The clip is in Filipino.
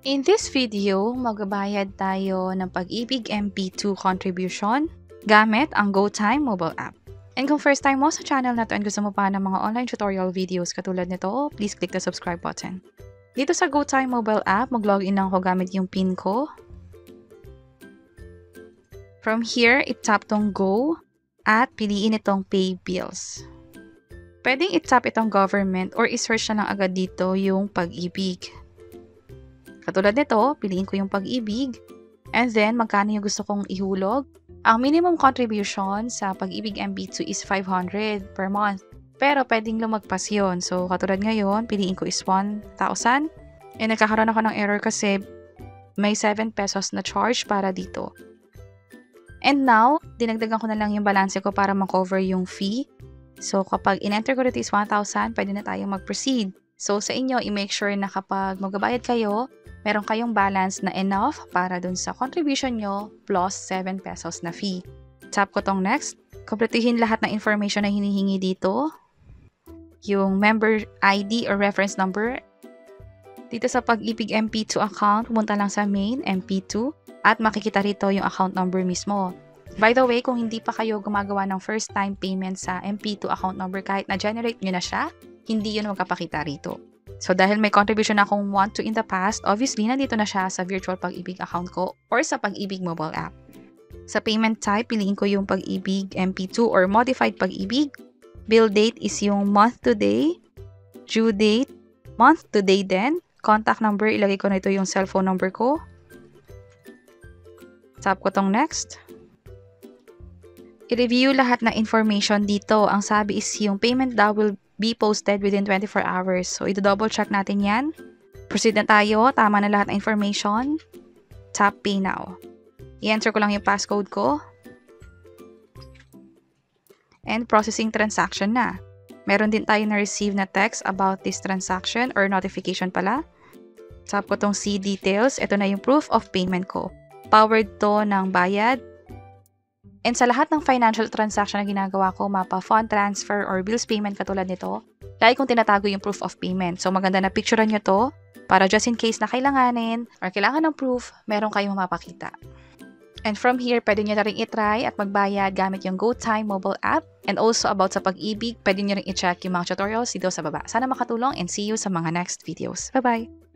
In this video, magbabayad tayo ng Pag-ibig MP2 contribution gamit ang GoTime mobile app. And kung first time mo sa channel na to and gusto mo pa ng mga online tutorial videos katulad nito, please click the subscribe button. Dito sa GoTime mobile app, mag-login lang ako gamit yung PIN ko. From here, i-tap tong Go at piliin itong Pay Bills. Pwedeng i-tap itong Government or i-search na lang agad dito yung Pag-ibig. Katulad nito, piliin ko yung Pag-ibig and then magkano yung gusto kong ihulog. Ang minimum contribution sa Pag-ibig MP2 is 500 per month. Pero pwedeng lumagpas yun. So katulad ngayon, piliin ko is 1,000. And nagkakaroon ako ng error kasi may 7 pesos na charge para dito. And now, dinagdagan ko na lang yung balance ko para ma-cover yung fee. So kapag in-enter ko dito is 1,000, pwede na tayong mag-proceed. So sa inyo, i-make sure na kapag magbabayad kayo, meron kayong balance na enough para dun sa contribution nyo plus 7 pesos na fee. Tap ko tong next. Kumpletuhin lahat ng information na hinihingi dito. Yung member ID or reference number. Dito sa Pag-ibig MP2 account, pumunta lang sa main MP2 at makikita rito yung account number mismo. By the way, kung hindi pa kayo gumagawa ng first time payment sa MP2 account number kahit na-generate nyo na siya, hindi yun magkapakita rito. So dahil may contribution akong 1 to in the past, obviously nandito na siya sa virtual Pag-ibig account ko or sa Pag-ibig mobile app. Sa payment type, piliin ko yung Pag-ibig MP2 or modified Pag-ibig. Bill date is yung month to day, due date, month to day din. Contact number, ilagay ko na ito yung cellphone number ko. Tap ko tong next. I-review lahat na information dito. Ang sabi is yung payment daw will be posted within 24 hours. So, i-double check natin yan. Proceed na tayo. Tama na lahat ng information. Tap Pay Now. I-enter ko lang yung passcode ko. And processing transaction na. Meron din tayo na-receive na text about this transaction or notification pala. Tap ko tong See Details. Ito na yung proof of payment ko. Powered to ng bayad. And sa lahat ng financial transaction na ginagawa ko, mapa fund transfer or bills payment katulad nito, lagi kong tinatago yung proof of payment. So maganda na picturean nyo to para just in case na kailanganin or kailangan ng proof, meron kayong mapakita. And from here, pwede nyo na rin itry at magbayad gamit yung GoTime mobile app. And also about sa Pag-ibig, pwede nyo rin i-check yung mga tutorials dito sa baba. Sana makatulong and see you sa mga next videos. Bye-bye!